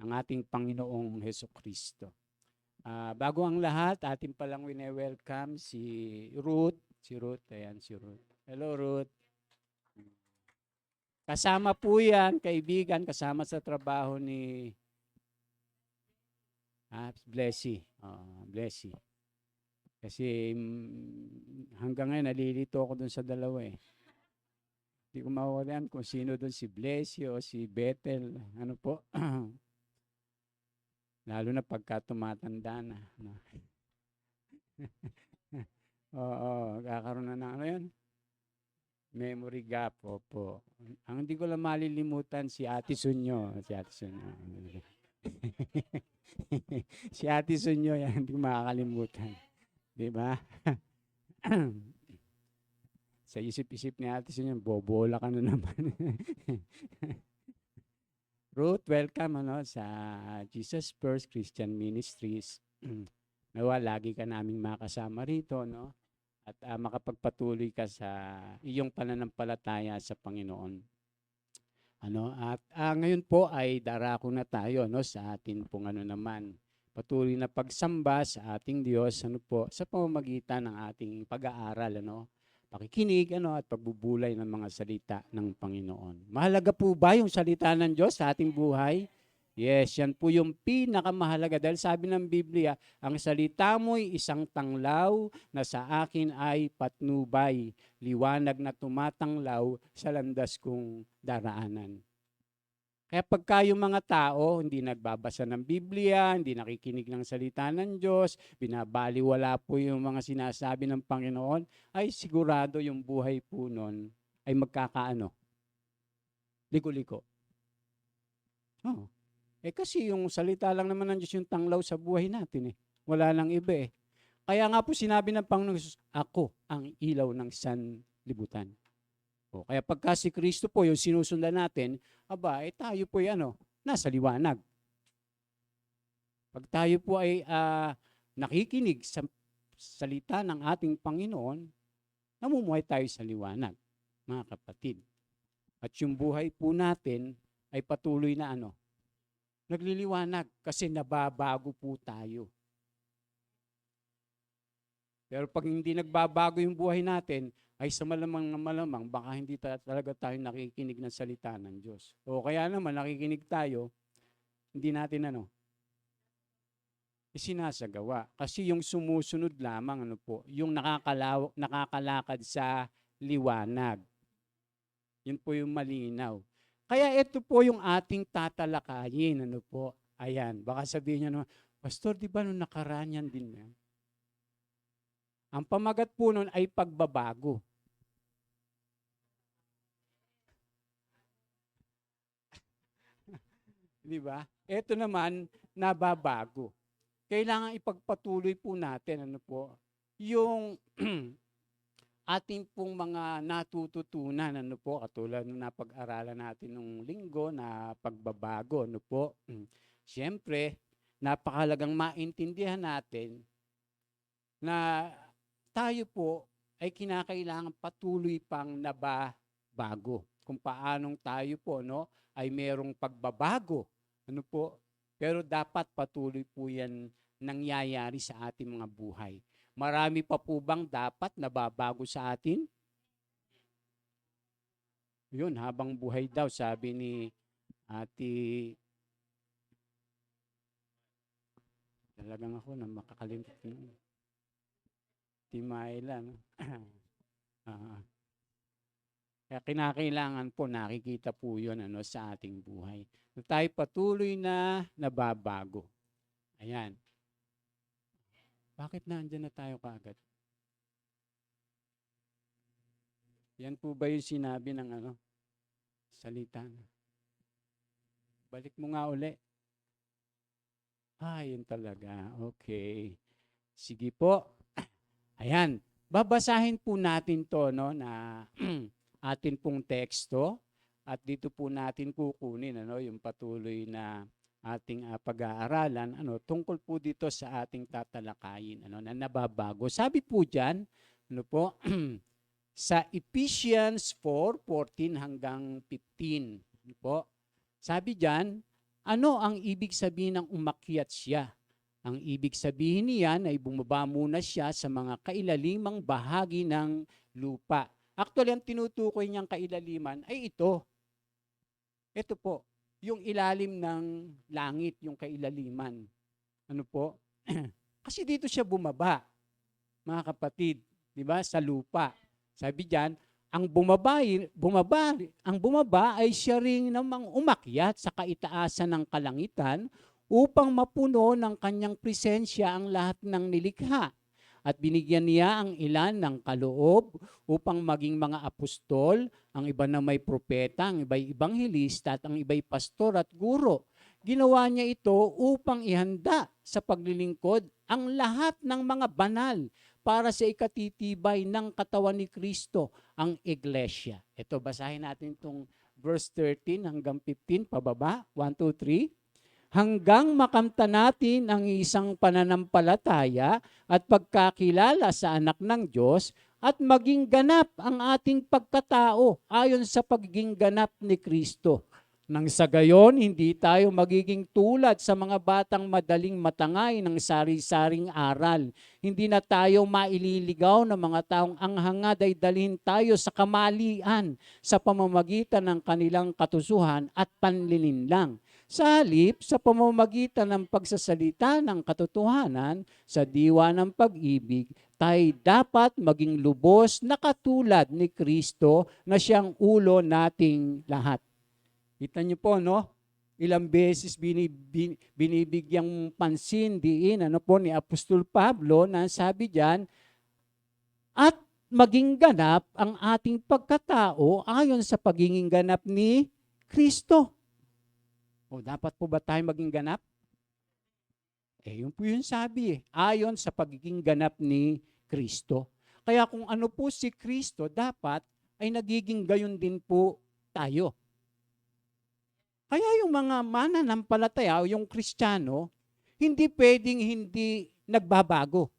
ng ating Panginoong Hesukristo. Bago ang lahat, atin palang wine-welcome si Ruth. Si Ruth, ayan si Ruth. Hello Ruth. Kasama po yan, kaibigan, kasama sa trabaho ni Blessy. Blessy. Kasi hanggang ngayon, nalilito ako dun sa dalawa eh. Hindi ko mawawalan kung sino dun, si Blessy o si Bethel. Ano po? Lalo na pagka tumatanda na. No? Oo, kakaroon na ng ano yun? Memory gap, opo. Ang hindi ko lang malilimutan, si Ate Sunyo. Si Ate Sunyo. Si Ate Sunyo, yan, hindi ko makakalimutan. Di ba? Sa isip-isip ni Ate Sunyo, bobola ka na naman. Ruth, welcome sa Jesus First Christian Ministries. Nawa, lagi ka naming makasama rito, no? At makapagpatuloy ka sa iyong pananampalataya sa Panginoon. At ngayon po ay darako na tayo sa atin pong naman patuloy na pagsamba sa ating Diyos sa pamamagitan ng ating pag-aaral pakikinig at pagbubulay ng mga salita ng Panginoon. Mahalaga po ba yung salita ng Diyos sa ating buhay? Yes, yan po yung pinakamahalaga dahil sabi ng Biblia, ang salita mo'y isang tanglaw na sa akin ay patnubay, liwanag na tumatanglaw sa landas kong daraanan. Kaya pagka yung mga tao hindi nagbabasa ng Biblia, hindi nakikinig ng salita ng Diyos, binabaliwala po yung mga sinasabi ng Panginoon, ay sigurado yung buhay po nun ay magkakaano? Liko-liko. Kasi yung salita lang naman ng Diyos yung tanglaw sa buhay natin . Wala nang iba . Kaya nga po sinabi ng Panginoon Jesus, ako ang ilaw ng sanlibutan. Kaya pagka si Kristo po yung sinusundan natin, tayo po nasa liwanag. Pag tayo po ay nakikinig sa salita ng ating Panginoon, namumuhay tayo sa liwanag, mga kapatid. At yung buhay po natin ay patuloy na nagliliwanag kasi nababago po tayo. Pero pag hindi nagbabago yung buhay natin, ay sa malamang baka hindi talaga tayo nakikinig ng salita ng Diyos. O kaya naman nakikinig tayo, hindi natin isinasagawa. Kasi yung sumusunod lamang yung nakakalakad sa liwanag. Yun po yung malinaw. Kaya ito po yung ating tatalakayin. Ayan, baka sabihin niyo naman, Pastor, di ba nung nakaraan yan din yan? Ang pamagat po nun ay pagbabago. Di ba? Ito naman, nababago. Kailangan ipagpatuloy po natin, yung ating pong mga natututunan, katulad ng napag-aralan natin nung linggo na pagbabago, Siyempre, napakahalagang maintindihan natin na tayo po ay kinakailangan patuloy pang nababago. Kung paanong tayo po ay merong pagbabago, pero dapat patuloy po yan nangyayari sa ating mga buhay. Marami pa po bang dapat nababago sa atin? Yun, habang buhay daw, sabi ni Ate, talagang ako na makakalimutan. Timayla, Kaya kinakailangan po, nakikita po yun sa ating buhay. Na tayo patuloy na nababago. Ayan. Bakit nandiyan na tayo kaagad? Yan po ba yung sinabi ng salita? Balik mo nga uli. Yun talaga. Okay. Sige po. Ayan. Babasahin po natin to na atin pong teksto at dito po natin kukunin yung patuloy na ating pag-aaralan tungkol po dito sa ating tatalakayin na nababago. Sabi po diyan sa Ephesians 4:14 hanggang 15 sabi diyan, Ano ang ibig sabihin ng umakyat siya? Ang ibig sabihin niyan ay bumaba muna siya sa mga kailalimang bahagi ng lupa. Actually, ang tinutukoy niyang kailaliman ay ito. Ito po, yung ilalim ng langit, yung kailaliman. Ano po? Kasi dito siya bumaba, mga kapatid, 'di ba? Sa lupa. Sabi diyan, ang bumaba ay siya ring namang umakyat sa kaitaasan ng kalangitan upang mapuno ng kanyang presensya ang lahat ng nilikha. At binigyan niya ang ilan ng kaloob upang maging mga apostol, ang iba na may propeta, ang iba'y ibanghilista, at ang iba'y pastor at guro. Ginawa niya ito upang ihanda sa paglilingkod ang lahat ng mga banal para sa ikatitibay ng katawan ni Kristo, ang iglesia. Ito, basahin natin itong verse 13 hanggang 15, pababa. 1, 2, 3. Hanggang makamta natin ang isang pananampalataya at pagkakilala sa anak ng Diyos at maging ganap ang ating pagkatao ayon sa pagiging ganap ni Kristo. Nang sa gayon, hindi tayo magiging tulad sa mga batang madaling matangay ng sari-saring aral. Hindi na tayo maililigaw ng mga taong ang hangad ay dalhin tayo sa kamalian sa pamamagitan ng kanilang katusuhan at panlilinlang. Sa halip, sa pamamagitan ng pagsasalita ng katotohanan sa diwa ng pag-ibig, tayo dapat maging lubos na katulad ni Kristo na siyang ulo nating lahat. Kita niyo po, no? Ilang beses binibigyang pansin diin ni Apostol Pablo na sabi diyan, at maging ganap ang ating pagkatao ayon sa pagiging ganap ni Kristo. O dapat po ba tayo maging ganap? Yun po yung sabi ayon sa pagiging ganap ni Kristo. Kaya kung ano po si Kristo, dapat ay nagiging gayon din po tayo. Kaya yung mga mananampalataya o yung Kristiyano, hindi pwedeng hindi nagbabago.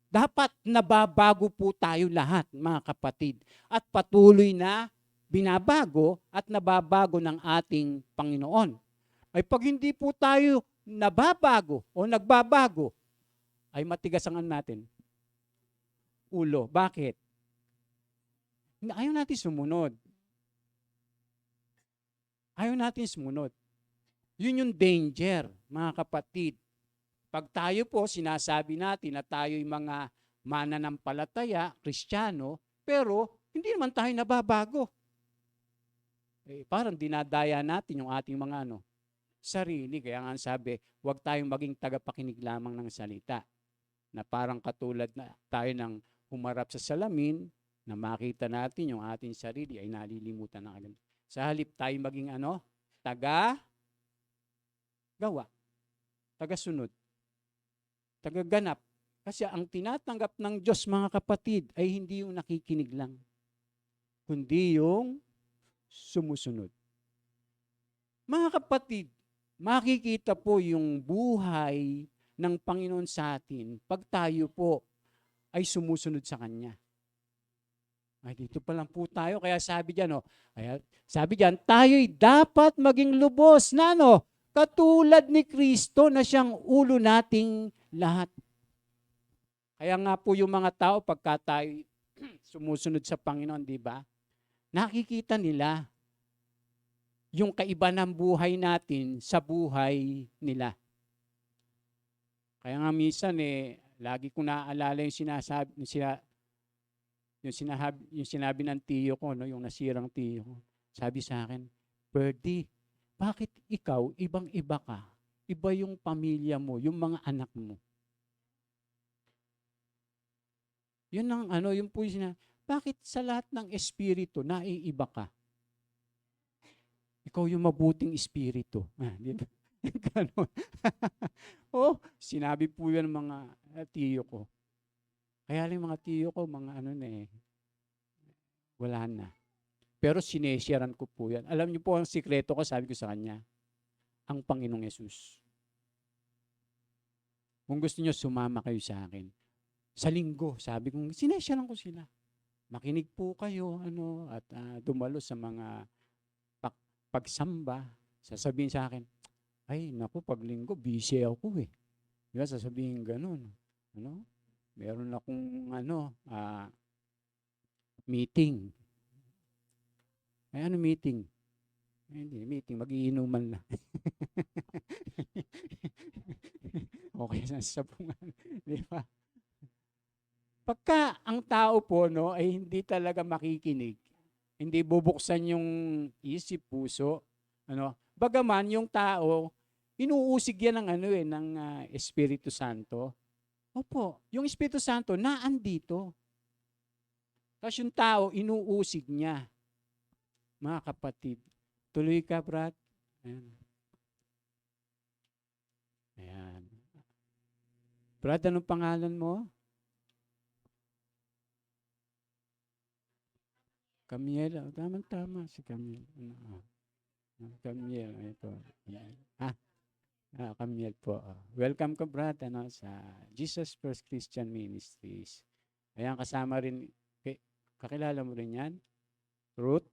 Dapat nababago po tayo lahat, mga kapatid. At patuloy na binabago at nababago ng ating Panginoon. Ay pag hindi po tayo nababago o nagbabago, ay matigas ang natin. Ulo. Bakit? Ayaw natin sumunod. Ayaw natin sumunod. Yun yung danger, mga kapatid. Pag tayo po, sinasabi natin na tayo'y mga mananampalataya, Kristiyano, pero hindi naman tayo nababago. Parang dinadaya natin yung ating mga sarili. Kaya nga sabi, huwag tayong maging tagapakinig lamang ng salita. Na parang katulad na tayo ng humarap sa salamin, na makita natin yung ating sarili ay nalilimutan na agad. Sa halip tayo maging taga-gawa, taga-sunod, taga-ganap. Kasi ang tinatanggap ng Diyos, mga kapatid, ay hindi yung nakikinig lang, kundi yung sumusunod. Mga kapatid, makikita po yung buhay ng Panginoon sa atin pag tayo po ay sumusunod sa Kanya. Ay, dito pa lang po tayo. Kaya sabi diyan, tayo'y dapat maging lubos na katulad ni Kristo na siyang ulo nating lahat. Kaya nga po yung mga tao, pagka tayo sumusunod sa Panginoon, di ba? Nakikita nila yung kaiba ng buhay natin sa buhay nila. Kaya nga minsan lagi ko naaalala yung sinabi ng tiyo ko, yung nasirang tiyo ko. Sabi sa akin, Birdie, bakit ikaw, ibang-iba ka? Iba yung pamilya mo, yung mga anak mo. Yun ang yung po yung sinabi, bakit sa lahat ng espiritu, naiiba ka? Ikaw yung mabuting espiritu. Di ba? Sinabi po yan ng mga tiyo ko. Kaya lang mga tiyo ko, mga wala na. Pero sinesharean ko po yan. Alam niyo po ang sikreto ko, sabi ko sa kanya, ang Panginoong Yesus. Kung gusto niyo, sumama kayo sa akin. Sa linggo, sabi ko, sinesharean ko sila. Makinig po kayo, at dumalo sa mga pagsamba. Sasabihin sa akin, ay, naku, pag linggo, busy ako eh. Di ba, sasabihin ganun. Ano? Meron akong, meeting. Ay, ano meeting? Hindi, meeting, mag-iinuman lang. Okay, sa sabungan. Di ba? Pagka ang tao po, no, ay hindi talaga makikinig, hindi bubuksan yung isip, puso, ano, bagaman yung tao, inuusig yan ng Espiritu Santo. Opo, yung Espiritu Santo naandito. Tapos yung tao, inuusig niya. Mga kapatid, tuloy ka, Brad. Ayan. Ayan. Brad, anong pangalan mo? Camiel. Oh, tama-tama si Camiel. Camiel, ito. Ah, Camiel po. Welcome ka, Brad, sa Jesus First Christian Ministries. Ayan, kasama rin, kakilala mo rin yan? Ruth?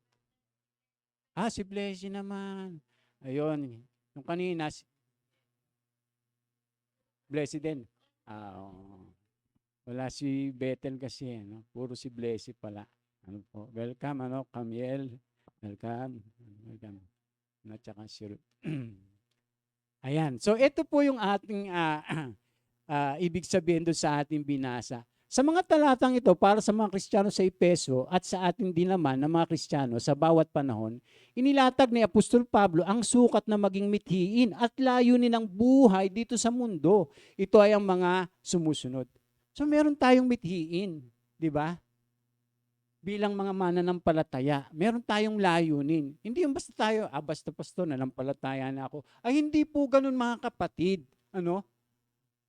Si Blessy naman. Ayun, yung kanina, Blessy din. Oo. Wala si Bethel kasi, no? Puro si Blessy pala. Ano po? Welcome, Camiel. Welcome. Welcome. At saka si Ayan. So, ito po yung ating ibig sabihin doon sa ating binasa. Sa mga talatang ito, para sa mga Kristiyano sa Efeso at sa ating din naman na mga Kristiyano sa bawat panahon, inilatag ni Apostol Pablo ang sukat na maging mithiin at layunin ng buhay dito sa mundo. Ito ay ang mga sumusunod. So, meron tayong mithiin, di ba? Bilang mga mananampalataya, meron tayong layunin. Hindi yung basta tayo, basta pastor, nanampalataya na ako. Ay, hindi po ganun mga kapatid.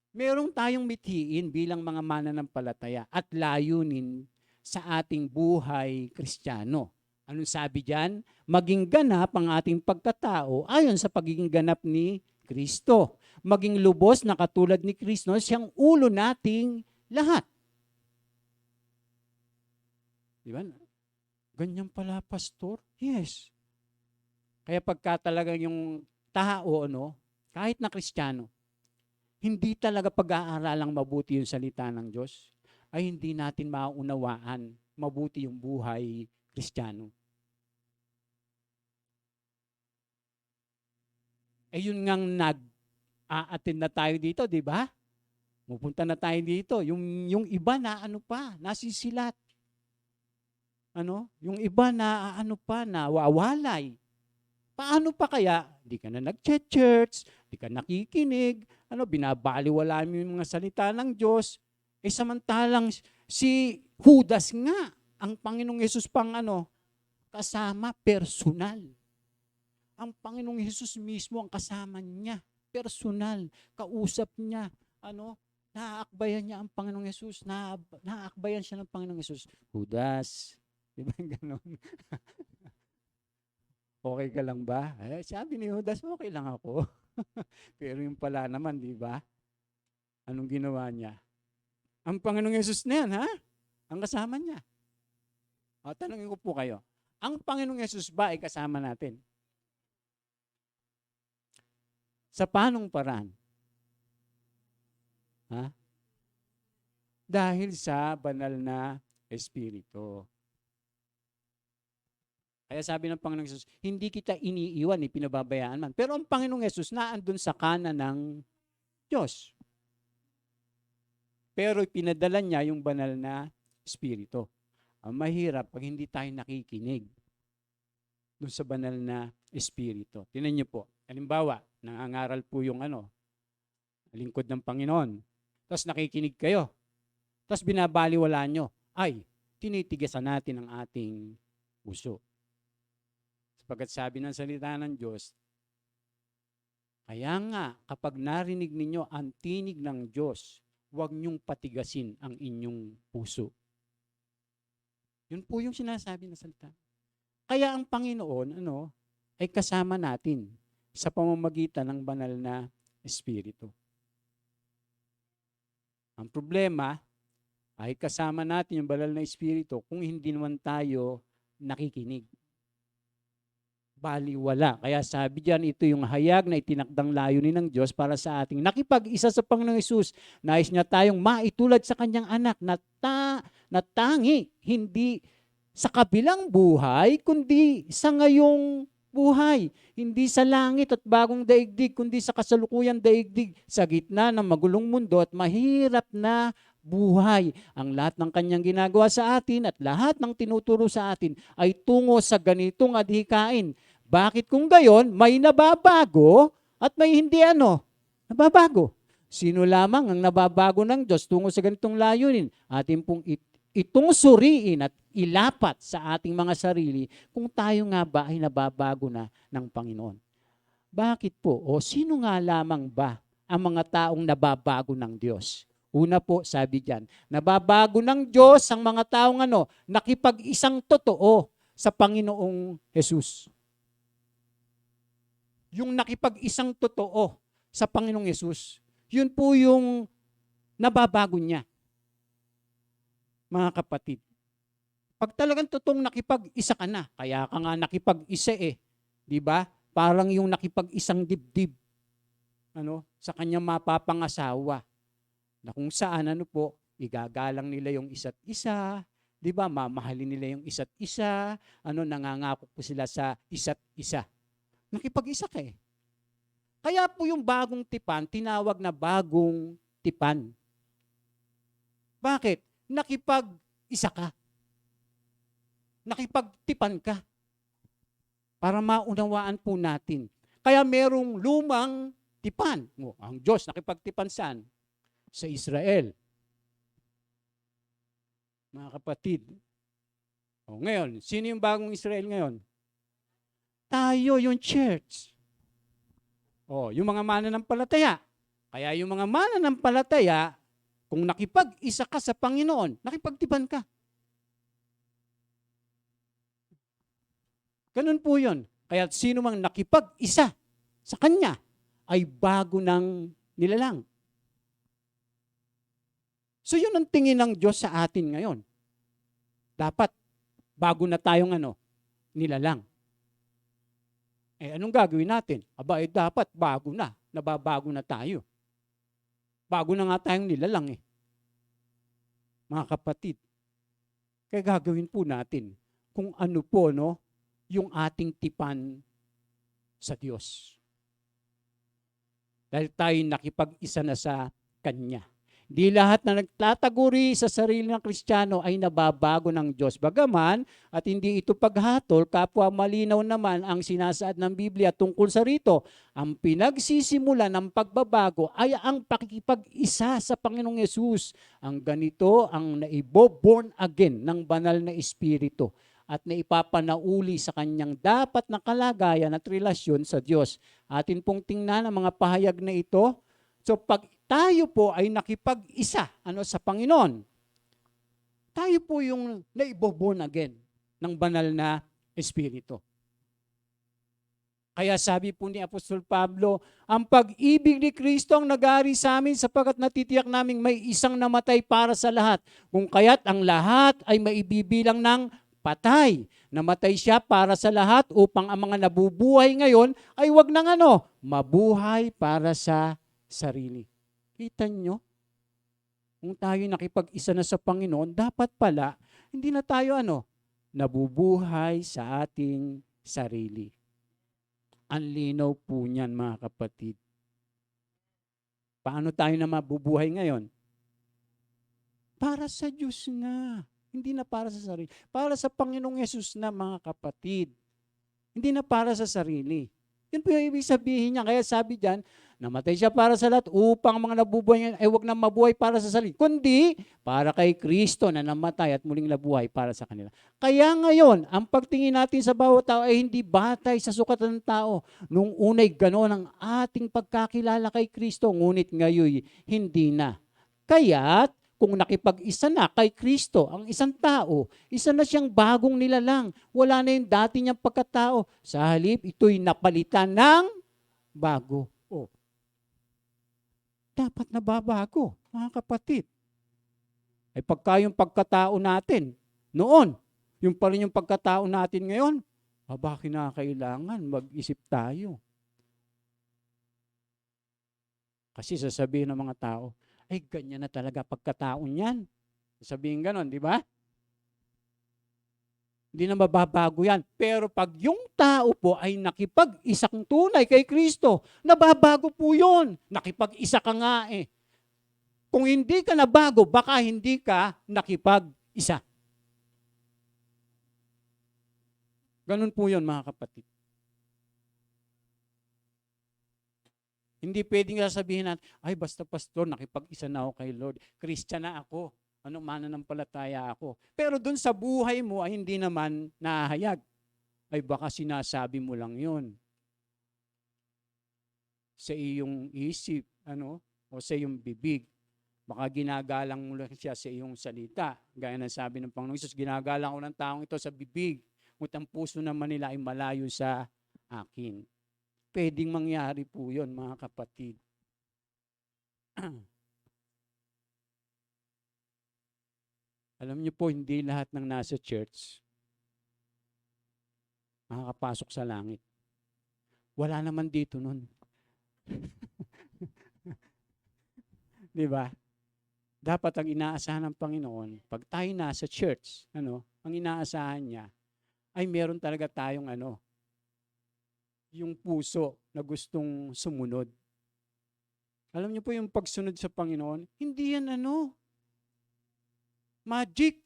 Meron tayong mithiin bilang mga mananampalataya at layunin sa ating buhay Kristiyano. Anong sabi diyan? Maging ganap ang ating pagkatao ayon sa pagiging ganap ni Kristo. Maging lubos na katulad ni Kristo, siyang ulo nating lahat. Di ba? Ganyan pala, pastor? Yes. Kaya pagka talagang yung tao, kahit na Kristiyano, hindi talaga pag-aaralang mabuti yung salita ng Diyos, ay hindi natin maunawaan mabuti yung buhay Kristiyano. Yun ngang nag-a-attend na tayo dito, di ba? Pupunta na tayo dito. Yung iba na nasisilat. Yung iba na nawawalay. Paano pa kaya? Di ka na nag-church, di ka nakikinig, binabaliwala mo yung mga salita ng Diyos. Samantalang si Judas nga, ang Panginoong Hesus pang kasama, personal. Ang Panginoong Hesus mismo ang kasama niya, personal, kausap niya, naaakbayan niya ang Panginoong Hesus, naaakbayan siya ng Panginoong Hesus. Judas, di ba ganon? Okay ka lang ba? Sabi ni Judas, okay lang ako. Pero yung pala naman, di ba? Anong ginawa niya? Ang Panginoong Yesus na yan, ha? Ang kasama niya. Tanungin ko po kayo, ang Panginoong Yesus ba ay kasama natin? Sa panong paraan? Ha? Dahil sa banal na Espiritu. Kaya sabi ng Panginoong Yesus, hindi kita iniiwan, pinababayaan man. Pero ang Panginoong Yesus naandun sa kanan ng Diyos. Pero pinadala niya yung banal na Espiritu. Ang mahirap pag hindi tayo nakikinig dun sa banal na Espiritu. Tingnan niyo po. Halimbawa, nangangaral po yung lingkod ng Panginoon. Tapos nakikinig kayo. Tapos binabaliwala nyo. Ay, tinitigasan natin ang ating puso. Pagkat sabi ng salita ng Diyos, kaya nga kapag narinig ninyo ang tinig ng Diyos, huwag niyong patigasin ang inyong puso. Yun po yung sinasabi ng salita. Kaya ang Panginoon, ay kasama natin sa pamamagitan ng banal na Espiritu. Ang problema ay kasama natin yung banal na Espiritu kung hindi naman tayo nakikinig. baliwala. Kaya sabi diyan, ito yung hayag na itinakdang layunin ng Diyos para sa ating nakipag-isa sa Panginoong Hesus. Nais niya tayong maitulad sa kanyang anak na tangi, hindi sa kabilang buhay, kundi sa ngayong buhay. Hindi sa langit at bagong daigdig, kundi sa kasalukuyang daigdig, sa gitna ng magulong mundo at mahirap na buhay. Ang lahat ng kanyang ginagawa sa atin at lahat ng tinuturo sa atin ay tungo sa ganitong adhikain. Bakit kung gayon, may nababago at may hindi nababago? Sino lamang ang nababago ng Diyos tungo sa ganitong layunin? Atin pong itong suriin at ilapat sa ating mga sarili kung tayo nga ba ay nababago na ng Panginoon. Bakit po? O sino nga lamang ba ang mga taong nababago ng Diyos? Una po, sabi diyan, nababago ng Diyos ang mga taong nakipag-isang totoo sa Panginoong Hesus. Yung nakipag-isang totoo sa Panginoong Hesus, yun po yung nababago niya. Mga kapatid, pag talagang totoong nakipag-isa ka na, kaya ka nga nakipag-isa di ba? Parang yung nakipag-isang dibdib sa kanyang mapapangasawa. Na kung saan igagalang nila yung isa't isa, di ba? Mamahalin nila yung isa't isa, nangangako po sila sa isa't isa. Nakipag-isa ka Kaya po yung bagong tipan, tinawag na bagong tipan. Bakit? Nakipag-isa ka. Nakipagtipan ka. Para maunawaan po natin. Kaya merong lumang tipan. Ang Diyos nakipagtipan saan? Sa Israel. Mga kapatid. Ngayon, sino yung bagong Israel ngayon? Tayo, yung church. Yung mga mananampalataya. Kaya yung mga mananampalataya, kung nakipag-isa ka sa Panginoon, nakipagtipan ka. Ganun po yun. Kaya sino mang nakipag-isa sa Kanya ay bago ng nilalang. So yun ang tingin ng Diyos sa atin ngayon. Dapat bago na tayong nilalang. Anong gagawin natin? Dapat bago na. Nababago na tayo. Bago na nga tayong nilalang Mga kapatid. Kaya gagawin po natin kung ano po yung ating tipan sa Diyos. Dahil tayo nakipag-isa na sa Kanya. Di lahat na nagtataguri sa sarili ng Kristiyano ay nababago ng Diyos. Bagaman, at hindi ito paghatol, kapwa malinaw naman ang sinasaad ng Biblia tungkol sa rito. Ang pinagsisimula ng pagbabago ay ang pakikipag-isa sa Panginoong Yesus. Ang ganito ang born again ng banal na Espiritu at naipapanauli sa kanyang dapat na kalagayan at relasyon sa Diyos. Atin pong tingnan ang mga pahayag na ito. So pag tayo po ay nakipag-isa sa Panginoon, tayo po yung naibo-born again ng banal na Espiritu. Kaya sabi po ni Apostol Pablo, ang pag-ibig ni Kristo ang nag-aari sa amin sapagkat natitiyak naming may isang namatay para sa lahat. Kung kaya't ang lahat ay maibibilang ng patay. Namatay siya para sa lahat upang ang mga nabubuhay ngayon ay wag nang mabuhay para sa sarili. Kita nyo? Kung tayo nakipag-isa na sa Panginoon, dapat pala, hindi na tayo nabubuhay sa ating sarili. Ang linaw po niyan, mga kapatid. Paano tayo na mabubuhay ngayon? Para sa Diyos na. Hindi na para sa sarili. Para sa Panginoong Yesus na, mga kapatid. Hindi na para sa sarili. Yun po yung ibig sabihin niya. Kaya sabi diyan, namatay siya para sa lahat upang mga nabubuhay niya ay huwag na mabuhay para sa sarili. Kundi para kay Kristo na namatay at muling nabuhay para sa kanila. Kaya ngayon, ang pagtingin natin sa bawat tao ay hindi batay sa sukatan ng tao. Nung unay gano'n ang ating pagkakilala kay Kristo, ngunit ngayon hindi na. Kaya't kung nakipag-isa na kay Kristo, ang isang tao, isa na siyang bagong nilalang. Wala na yung dati niyang pagkatao. Sa halip, ito'y napalitan ng bago. Dapat nababago, mga kapatid. Ay pagka yung pagkatao natin, noon, yung pa rin yung pagkatao natin ngayon, Aba, kinakailangan mag-isip tayo. Kasi sasabihin ng mga tao, ay ganyan na talaga pagkatao niyan. Sasabihin ganon, di ba? Hindi na mababago yan. Pero pag yung tao po ay nakipag-isang tunay kay Kristo, nababago po yun. Nakipag-isa ka nga eh. Kung hindi ka nabago, baka hindi ka nakipag-isa. Ganun po yun, mga kapatid. Hindi pwedeng sasabihin natin, ay basta pastor, nakipag-isa na ako kay Lord. Christian na ako. Anong mananampalataya ako. Pero dun sa buhay mo ay hindi naman nahayag. Ay baka sinasabi mo lang yun. Sa iyong isip, o sa iyong bibig. Baka ginagalang mo lang siya sa iyong salita. Gaya ng sabi ng Panginoon Jesus, ginagalang ko ng taong ito sa bibig. Ngunit ang puso naman nila ay malayo sa akin. Pwedeng mangyari po yun, mga kapatid. Alam niyo po, hindi lahat ng nasa church makakapasok sa langit. Wala naman dito nun. Di ba? Dapat ang inaasahan ng Panginoon, pag tayo nasa church, ang inaasahan niya, ay meron talaga tayong yung puso na gustong sumunod. Alam niyo po yung pagsunod sa Panginoon, hindi yan magic.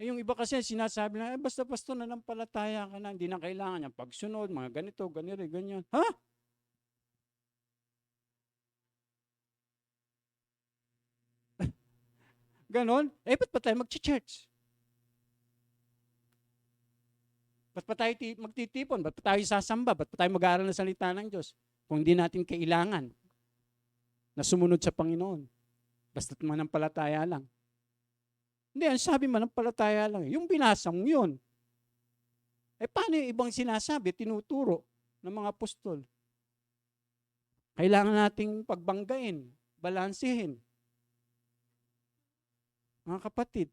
Yung iba kasi sinasabi na, basta pastor, nanampalataya ka na, hindi na kailangan yung pagsunod, mga ganito, ganyan. Ha? Ganon? Ba't pa tayo mag-church? Ba't pa tayo magtitipon? Ba't pa tayo sasamba? Ba't pa tayo mag-aaral ng salita ng Diyos? Kung hindi natin kailangan na sumunod sa Panginoon. Basta't manampalataya lang. Hindi, ang sabi manampalataya lang. Yung binasa mo yun. Paano yung ibang sinasabi, tinuturo ng mga apostol? Kailangan nating pagbanggain, balansehin. Mga kapatid,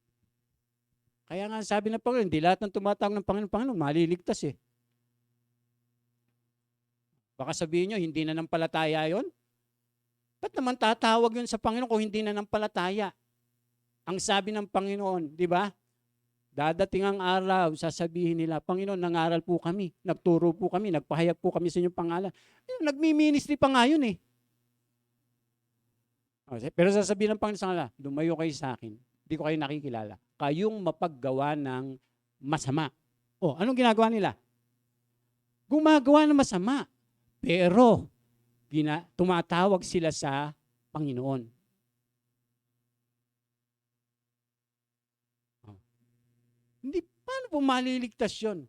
kaya nga sabi ng Panginoon, hindi lahat ng tumatawag ng Panginoon, maliligtas eh. Baka sabihin nyo, hindi na nampalataya yon? Ba't naman tatawag yun sa Panginoon kung hindi na nampalataya? Ang sabi ng Panginoon, di ba? Dadating ang araw, sasabihin nila, Panginoon, nangaral po kami, nagturo po kami, nagpahayag po kami sa inyong pangalan. Nagmi-ministry pa nga yun eh. Pero sasabihin ng Panginoon sa kanila, lumayo kayo sa akin, hindi ko kayo nakikilala. Kayong mapaggawa ng masama. Anong ginagawa nila? Gumagawa ng masama. Pero, tumatawag sila sa Panginoon. Hindi, paano po maliligtas yun?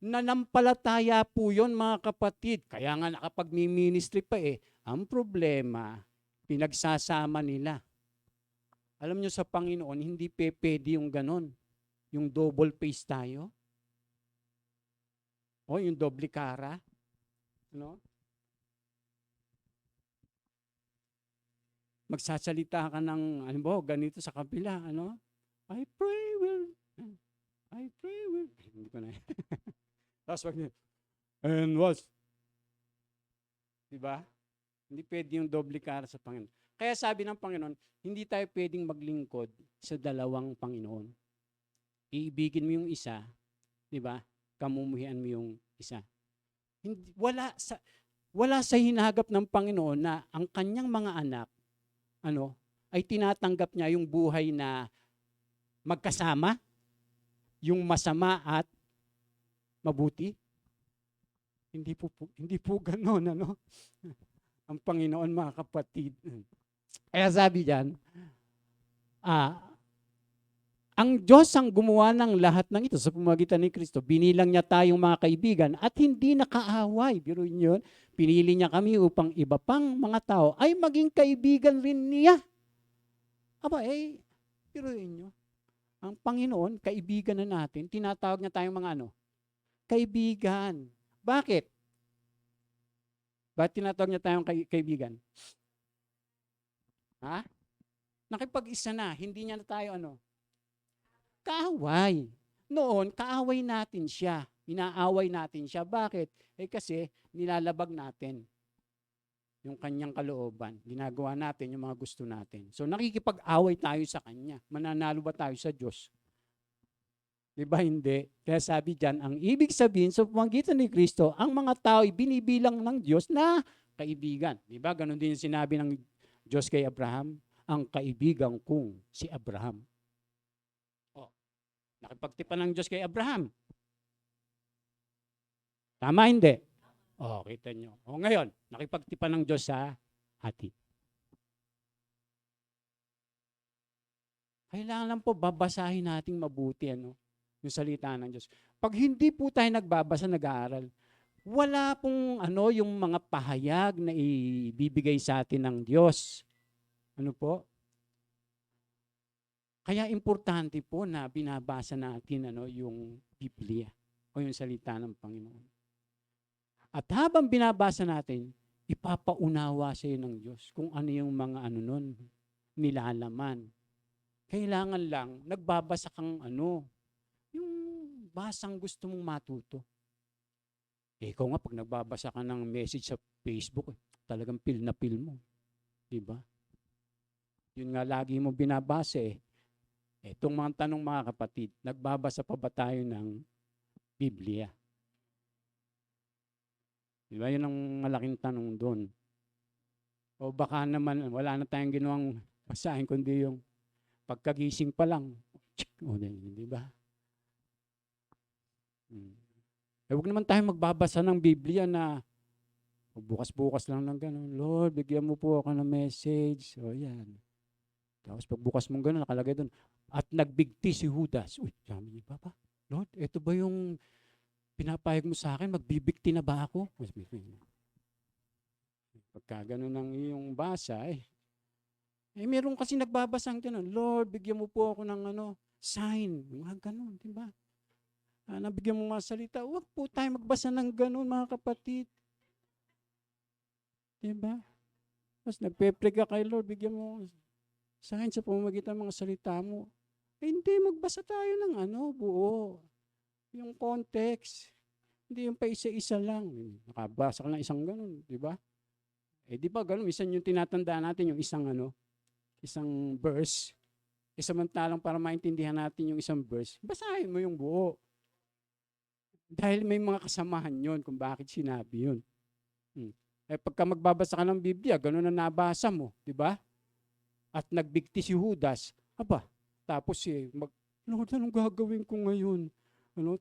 Nanampalataya po yun, mga kapatid. Kaya nga nakapag-ministry pa eh. Ang problema, pinagsasama nila. Alam nyo sa Panginoon, hindi pwede yung ganon. Yung double face tayo. Yung doble cara. Magsasalita ka ng, ganito sa kabila, I pray will. Hindi ko na. Tapos and what? Diba? Hindi pwede yung doble cara sa Panginoon. Kaya sabi ng Panginoon, hindi tayo pwedeng maglingkod sa dalawang Panginoon. Iibigin mo yung isa, di ba? Kamumuhian mo yung isa. Wala sa hinagap ng Panginoon na ang kanyang mga anak, ay tinatanggap niya yung buhay na magkasama, yung masama at mabuti. Hindi po gano'n, ang Panginoon, mga kapatid. Kaya sabi diyan, ang Diyos ang gumawa ng lahat ng ito sa pamamagitan ni Kristo. Binilang niya tayong mga kaibigan at hindi nakaaway. Biruin yun, pinili niya kami upang iba pang mga tao ay maging kaibigan rin niya. Biruin nyo. Ang Panginoon, kaibigan na natin, tinatawag niya tayong mga kaibigan. Bakit? Bakit tinatawag niya tayong kaibigan? Nakipag-isa na, hindi niya na tayo Kaaway. Noon, kaaway natin siya. Inaaway natin siya. Bakit? Kasi nilalabag natin yung kanyang kalooban. Ginagawa natin yung mga gusto natin. So nakikipag-away tayo sa kanya. Mananalo ba tayo sa Diyos? Di ba hindi? Kaya sabi diyan, ang ibig sabihin sa pamamagitan ni Kristo, ang mga tao ay binibilang ng Diyos na kaibigan. Di ba? Ganon din yung sinabi ng Diyos kay Abraham, ang kaibigan kong si Abraham. Oh, nakipagtipan ng Diyos kay Abraham. Tama hindi? Oh, kita nyo. O ngayon, nakipagtipan ng Diyos sa atin. Kailangan lang po babasahin nating mabuti yung salita ng Diyos. Pag hindi po tayo nagbabasa, nag-aaral, wala pong yung mga pahayag na ibibigay sa atin ng Diyos. Ano po? Kaya importante po na binabasa natin yung Biblia o yung salita ng Panginoon. At habang binabasa natin, ipapaunawa sa iyo ng Diyos kung ano yung mga nun, nilalaman. Kailangan lang, nagbabasa kang yung basang gusto mong matuto. Ikaw nga, pag nagbabasa ka ng message sa Facebook, talagang feel na feel mo. Diba? Yun nga lagi mo binabasa Itong mga tanong mga kapatid, nagbabasa pa ba tayo ng Biblia? Diba? Yun ang malaking tanong doon. O baka naman, wala na tayong ginawang basahin, kundi yung pagkagising pa lang. Di ba? Huwag naman tayo magbabasa ng Biblia na bukas-bukas lang ng gano'n. Lord, bigyan mo po ako ng message. O yan. Tapos pagbukas mong gano'n, nakalagay doon. At nagbigti si Judas. Uy, sabi niya, Papa, Lord, ito ba yung pinapayag mo sa akin? Magbibigti na ba ako? Pagka gano'n ang iyong basa, meron kasi nagbabasang gano'n. Lord, bigyan mo po ako ng sign. Mga gano'n, di ba? Nabigyan mo mga salita. Huwag po tayo magbasa ng gano'n, mga kapatid. Di ba? Tapos nagpe-pray ka kay Lord, bigyan mo sign sa pamamagitan ng mga salita mo. Hindi, magbasa tayo ng buo. Yung context. Hindi yung pa isa-isa lang. Nakabasa ka lang isang gano'n, di ba? Di ba gano'n? Minsan yung tinatanda natin yung isang verse. Samantalang para maintindihan natin yung isang verse, basahin mo yung buo. Dahil may mga kasamahan yun kung bakit sinabi yun. Pagka magbabasa ka ng Biblia, gano'n na nabasa mo, di ba? At nagbigti si Judas, tapos Lord, anong gagawin ko ngayon?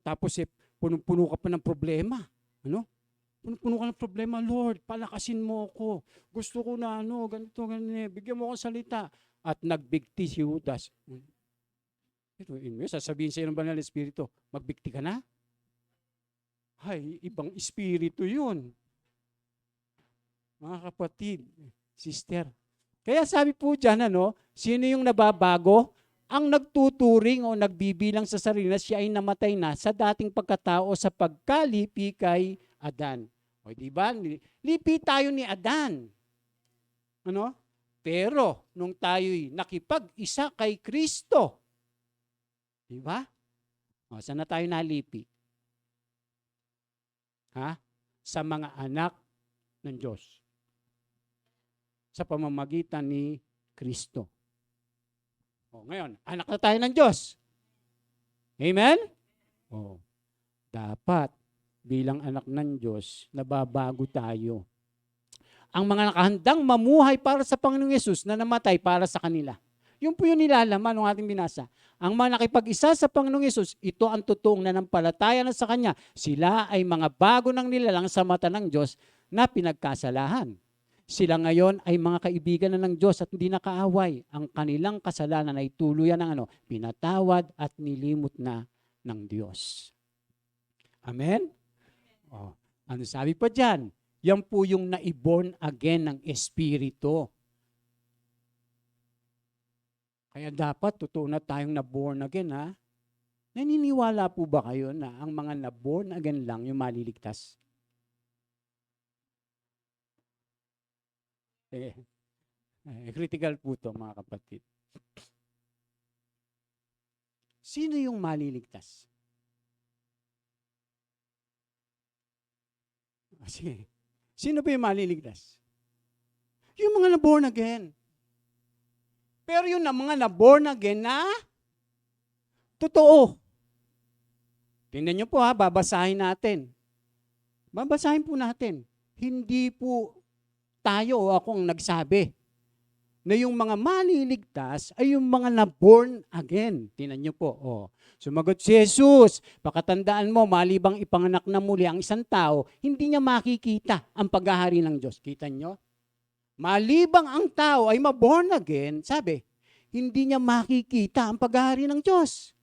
Tapos punong-puno ka pa ng problema. Punong-puno ka ng problema, Lord, palakasin mo ako. Gusto ko na ganito, ganito, bigyan mo ako salita. At nagbigti si Judas. Sasabihin sa iyo ng Banal na Espiritu, magbigti ka na? Ay, ibang espiritu yun. Mga kapatid, sister. Kaya sabi po dyan, sino yung nababago? Ang nagtuturing o nagbibilang sa sarili na siya ay namatay na sa dating pagkatao sa pagkalipi kay Adan. O diba? Lipi tayo ni Adan. Pero, nung tayo'y nakipag-isa kay Kristo, diba? Saan na tayo nalipi? Sa mga anak ng Diyos. Sa pamamagitan ni Kristo. Ngayon, anak na tayo ng Diyos. Amen? Dapat, bilang anak ng Diyos, nababago tayo. Ang mga nakahandang mamuhay para sa Panginoong Yesus na namatay para sa kanila. Yun po yung nilalaman ng ating binasa. Ang mga nakipag-isa sa Panginoong Yesus, ito ang totoong nanampalataya na sa Kanya. Sila ay mga bago ng nilalang sa mata ng Diyos na pinagkasalahan. Sila ngayon ay mga kaibigan na ng Diyos at hindi nakaaway. Ang kanilang kasalanan ay tuluyan ng pinatawad at nilimot na ng Diyos. Amen? Ano sabi pa dyan? Yan po yung na-born again ng Espiritu. Kaya dapat totoo na tayong na-born again, Naniniwala po ba kayo na ang mga na-born again lang yung maliligtas? Critical po ito, mga kapatid. Sino yung maliligtas? Sige. Sino ba yung maliligtas? Yung mga na-born again. Pero yung mga na-born again na totoo. Tingnan nyo po ha, babasahin natin. Babasahin po natin. Hindi po tayo o ako ang nagsabi na yung mga maliligtas ay yung mga na-born again. Tingnan nyo po. Oh. Sumagot si Jesus, pakatandaan mo, malibang ipanganak na muli ang isang tao, hindi niya makikita ang paghahari ng Diyos. Kita nyo? Malibang ang tao ay ma-born again, sabi, hindi niya makikita ang paghahari ng Diyos.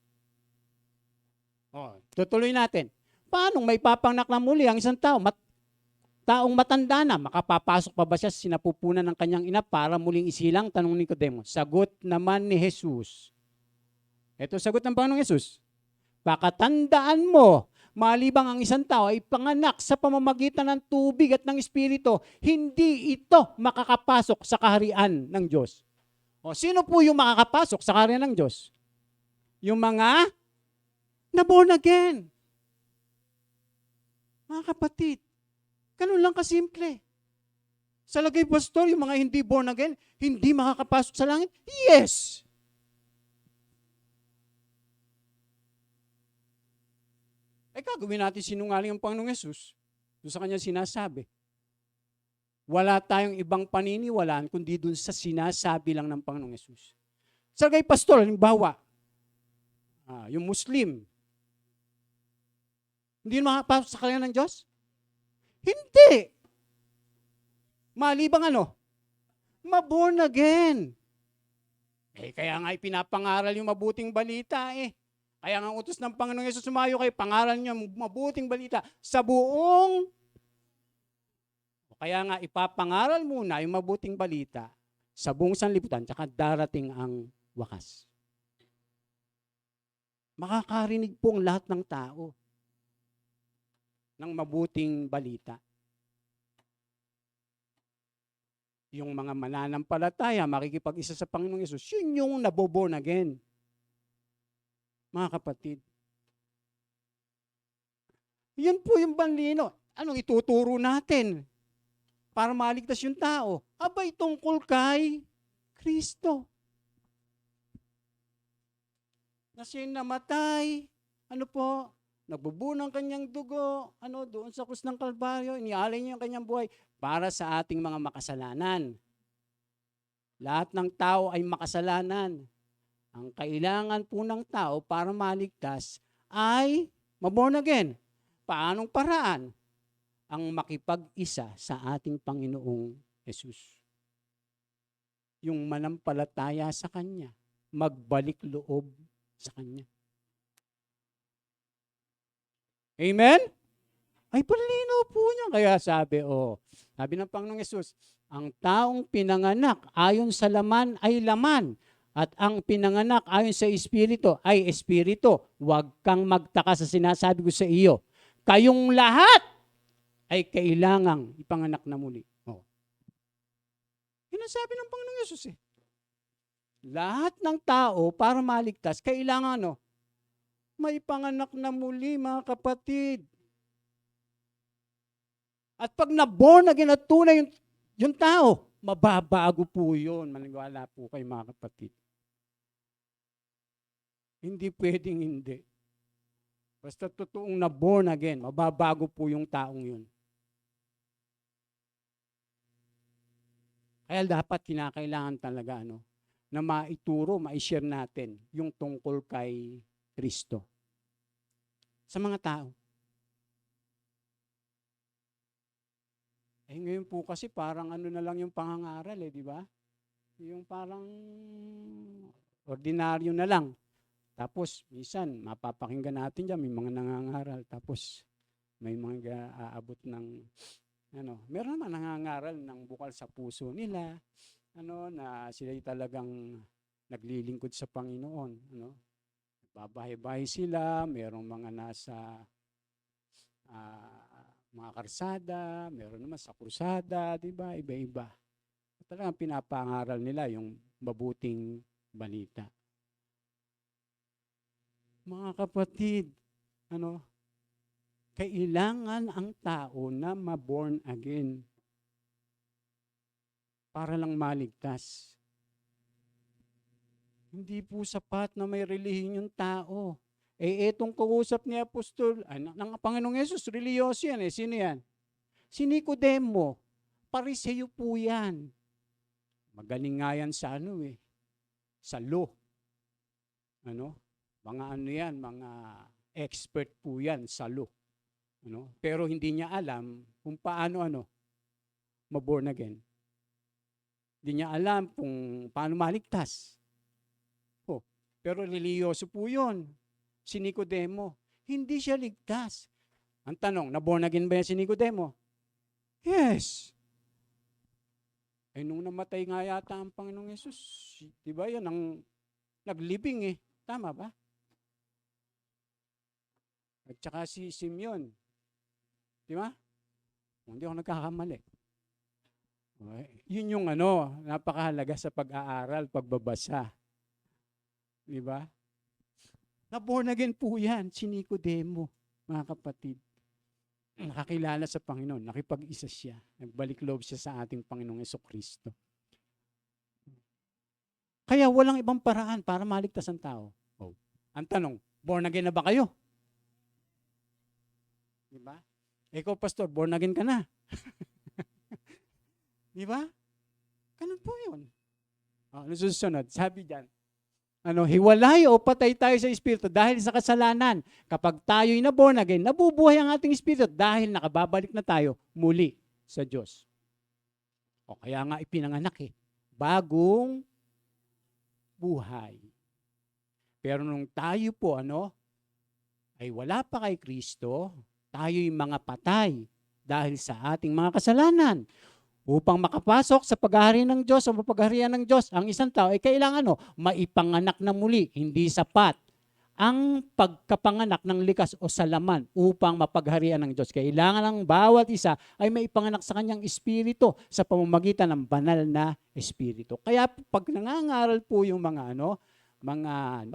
Oh, tutuloy natin. Paano may papanganak na muli ang isang tao? Taong matanda na, makapapasok pa ba siya sa sinapupunan ng kanyang ina para muling isilang? Tanong ni Nicodemo. Sagot naman ni Jesus. Ito sagot ng Panginoong Jesus. Pakatandaan mo, malibang ang isang tao ay panganak sa pamamagitan ng tubig at ng Espiritu, hindi ito makakapasok sa kaharian ng Diyos. O, sino po yung makakapasok sa kaharian ng Diyos? Yung mga na-born again. Mga kapatid, ganun lang kasimple. Sa lagay, pastor, yung mga hindi born again, hindi makakapasok sa langit? Yes! Gagawin natin sinungaling ang Panginoong Yesus. Doon sa kanya sinasabi. Wala tayong ibang paniniwalaan kundi doon sa sinasabi lang ng Panginoong Yesus. Sa lagay, pastor, halimbawa, yung Muslim, hindi makakapasok sa kaharian ng Diyos? Hindi. Malibang ano? Ma-born again. Kaya nga ipinapangaral yung mabuting balita eh. Kaya nga utos ng Panginoong Yesus sumayo kayo, pangaral niyo mabuting balita sa buong. Kaya nga ipapangaral muna yung mabuting balita sa buong sanlibutan, tsaka darating ang wakas. Makakarinig po ang lahat ng tao ng mabuting balita. Yung mga mananampalataya, makikipag-isa sa Panginoong Yesus, yun yung naboborn again. Mga kapatid. Yan po yung banlino. Anong ituturo natin para maligtas yung tao? Abay, tungkol kay Kristo. Na siya namatay, ano po, nagbubuo ng kanyang dugo, doon sa krus ng Kalbaryo, inialay niya yung kanyang buhay para sa ating mga makasalanan. Lahat ng tao ay makasalanan. Ang kailangan po ng tao para maligtas ay maborn again. Paanong paraan? Ang makipag-isa sa ating Panginoong Jesus. Yung manampalataya sa Kanya, magbalik loob sa Kanya. Amen? Ay, palinaw po niya. Kaya sabi ng Panginoong Jesus, ang taong pinanganak ayon sa laman ay laman, at ang pinanganak ayon sa Espiritu ay Espiritu. Huwag kang magtaka sa sinasabi ko sa iyo. Kayong lahat ay kailangang ipanganak na muli. Sinasabi ng Panginoong Yesus eh. Lahat ng tao para maligtas, kailangan may panganak na muli, mga kapatid. At pag na-born again at tunay yung tao, mababago po yun. Maniwala po kayo, mga kapatid. Hindi pwedeng hindi. Basta totoong na-born again, mababago po yung taong yun. Kaya dapat kinakailangan talaga na maituro, ma-share natin yung tungkol kay Kristo sa mga tao. Ngayon po kasi parang na lang yung pangangaral di ba? Yung parang ordinaryo na lang. Tapos, minsan, mapapakinggan natin dyan, may mga nangangaral. Tapos, may mga aabot ng, meron naman nangangaral ng bukal sa puso nila, na sila'y talagang naglilingkod sa Panginoon. Babahay-bahay sila, merong mga nasa mga karsada, meron naman sa krusada, di ba? Iba-iba. Talagang pinapangaral nila yung mabuting balita. Mga kapatid, ano, kailangan ang tao na ma-born again para lang maligtas. Hindi po sapat na may relihiyon yung tao. Etong kausap ni Apostol, ng Panginoong Yesus, reliyoso yan eh. Sino yan? Si Nicodemo. Pariseo po yan. Magaling nga yan sa sa law. Mga yan, mga expert po yan sa law. Pero hindi niya alam kung paano ma-born again. Hindi niya alam kung paano maligtas. Pero reliyoso po yun. Si Nicodemo, hindi siya ligtas. Ang tanong, na-born again ba yan si Nicodemo? Yes. Nung namatay nga yata ang Panginoong Yesus, di ba yan ang naglibing eh. Tama ba? At saka si Simeon. Di ba? Hindi ako nagkakamali. Okay. Yun yung napakahalaga sa pag-aaral, pagbabasa. Di ba? Na-born again po yan, si Nicodemo, mga kapatid. Nakakilala sa Panginoon, nakipag-isa siya. Nagbalik loob siya sa ating Panginoong Jesucristo. Kaya walang ibang paraan para maligtas ang tao. Ang tanong, born again na ba kayo? Di ba? Ikaw, pastor, born again ka na. Di ba? Ganun po yun. Susunod, sabi dyan, hiwalay o patay tayo sa Espiritu dahil sa kasalanan. Kapag tayo'y na-born again, nabubuhay ang ating Espiritu dahil nakababalik na tayo muli sa Diyos. Kaya nga ipinanganak bagong buhay. Pero nung tayo po, ay wala pa kay Kristo, tayo'y mga patay dahil sa ating mga kasalanan. Upang makapasok sa paghahari ng Diyos o mapagharian ng Diyos, ang isang tao ay kailangan maipanganak na muli, hindi sapat ang pagkapanganak ng likas o salaman upang mapagharian ng Diyos. Kailangan ng bawat isa ay maipanganak sa kanyang espiritu sa pamamagitan ng banal na espiritu. Kaya pag nangangaral po yung mga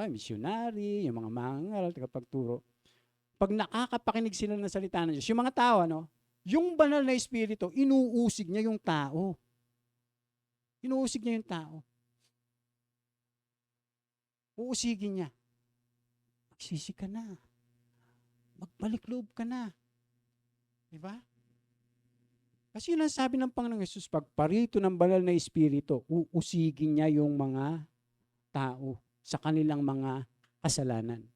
missionary, yung mga mangangaral, tagapagturo, pag nakakapakinig sila ng salita ng Diyos, yung mga tao, yung banal na espiritu, inuusig niya yung tao. Inuusig niya yung tao. Uusigin niya. Magsisi ka na. Magbalik loob ka na. Diba? Kasi yun ang sabi ng Panginoong Yesus, pagparito ng banal na espiritu, uusigin niya yung mga tao sa kanilang mga kasalanan.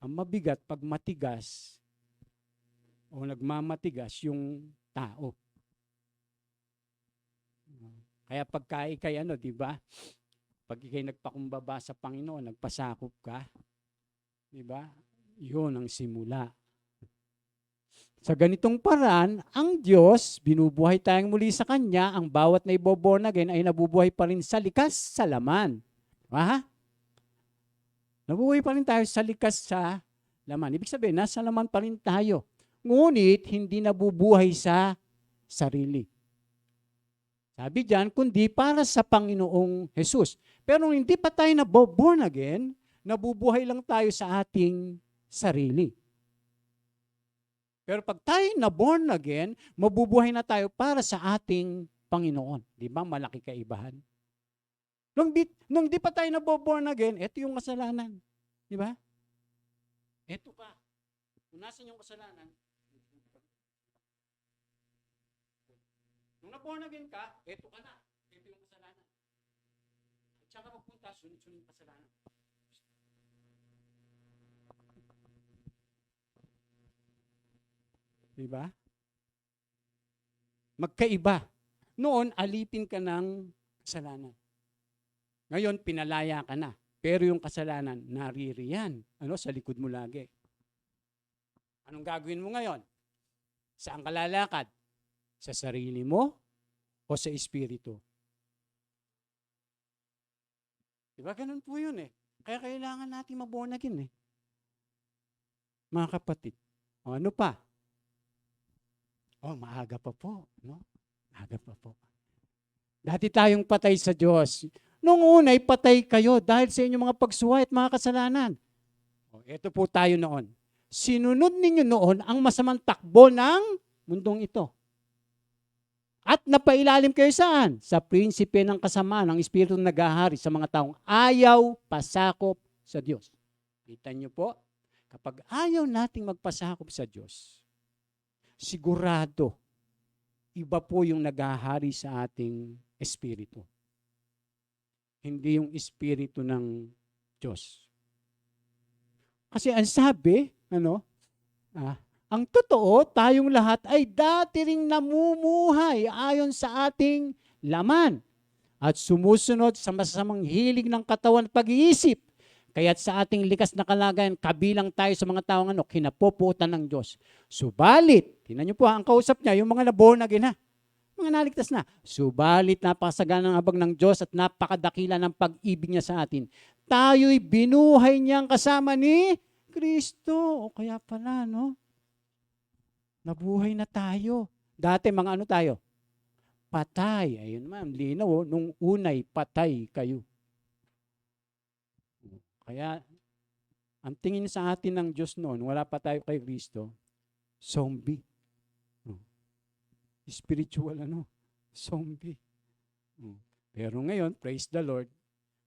Ang mabigat, pag matigas, o nagmamatigas yung tao. Kaya pagka ikay di ba? Pag ikay nagpakumbaba sa Panginoon, nagpasakop ka, di ba? Yun ang simula. Sa ganitong paraan, ang Diyos, binubuhay tayong muli sa Kanya, ang bawat na ibo-born again ay nabubuhay pa rin sa likas sa laman. Nabubuhay pa rin tayo sa likas sa laman. Ibig sabihin, nasa laman pa rin tayo. Ngunit, hindi nabubuhay sa sarili. Sabi diyan, kundi para sa Panginoong Jesus. Pero hindi pa tayo born again, nabubuhay lang tayo sa ating sarili. Pero pag tayo born again, mabubuhay na tayo para sa ating Panginoon. Di ba? Malaki kaibahan. Nung di pa tayo born again, ito yung kasalanan. Di ba? Ito pa. Kung nasan yung kasalanan, nung na-born again ka, eto ka na. Ito yung kasalanan. At saka magpunta, sunod-sunod yung kasalanan. Diba? Magkaiba. Noon, alipin ka ng kasalanan. Ngayon, pinalaya ka na. Pero yung kasalanan, naririyan. Sa likod mo lagi. Anong gagawin mo ngayon? Saan ka lalakad? Sa sarili mo o sa espiritu? Diba? Ganun po yun Kaya kailangan natin ma-born again Mga kapatid. Ano pa? Maaga pa po. Maaga pa po. Dati tayong patay sa Diyos. Noong unay patay kayo dahil sa inyong mga pagsuway at mga kasalanan. Ito po tayo noon. Sinunod ninyo noon ang masamang takbo ng mundong ito. At napailalim kayo saan? Sa prinsipe ng kasamaan, ng espiritu na naghahari sa mga taong ayaw pasakop sa Diyos. Kita niyo po, kapag ayaw nating magpasakop sa Diyos, sigurado, iba po yung naghahari sa ating espiritu. Hindi yung espiritu ng Diyos. Kasi ang sabi, ang totoo, tayong lahat ay dati ring namumuhay ayon sa ating laman at sumusunod sa masamang hilig ng katawan at pag-iisip. Kaya't sa ating likas na kalagayan, kabilang tayo sa mga taong kinapupuutan ng Diyos. Subalit, tingnan niyo po ang kausap niya, yung mga na-born again mga naligtas na. Subalit, napakasaganang habag ng Diyos at napakadakila ng pag-ibig niya sa atin. Tayo'y binuhay niyang kasama ni Kristo. O kaya pala, nabuhay na tayo. Dati mga tayo? Patay. Ayun ma'am, linaw. Nung unay, patay kayo. Kaya, ang tingin sa atin ng Diyos noon, wala pa tayo kay Kristo, zombie. Spiritual zombie. Pero ngayon, praise the Lord,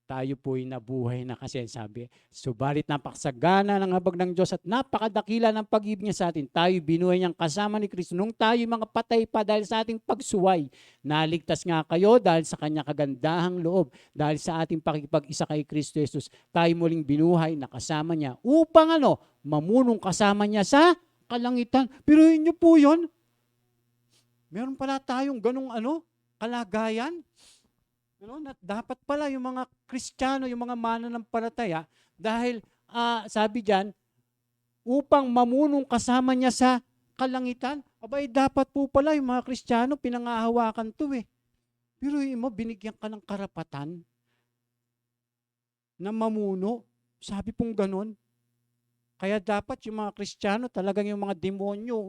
tayo po'y nabuhay na kasi sabi, subalit napakasagana ng habag ng Diyos at napakadakila ng pag-ibig niya sa atin. Tayo binuhay niyang kasama ni Kristo. Nung tayo mga patay pa dahil sa ating pagsuway, naligtas nga kayo dahil sa kanya kagandahang loob, dahil sa ating pakikipag-isa kay Kristo Jesus, tayo muling binuhay na kasama niya upang mamunong kasama niya sa kalangitan. Pero inyo po yun, meron pala tayong ganong kalagayan. Na dapat pala yung mga Kristiyano, yung mga mananampalataya, dahil sabi diyan, upang mamunong kasama niya sa kalangitan, abay dapat po pala yung mga Kristiyano pinangahawakan to Pero mo, binigyan ka ng karapatan na mamuno. Sabi pong ganon. Kaya dapat yung mga Kristiyano, talagang yung mga demonyo,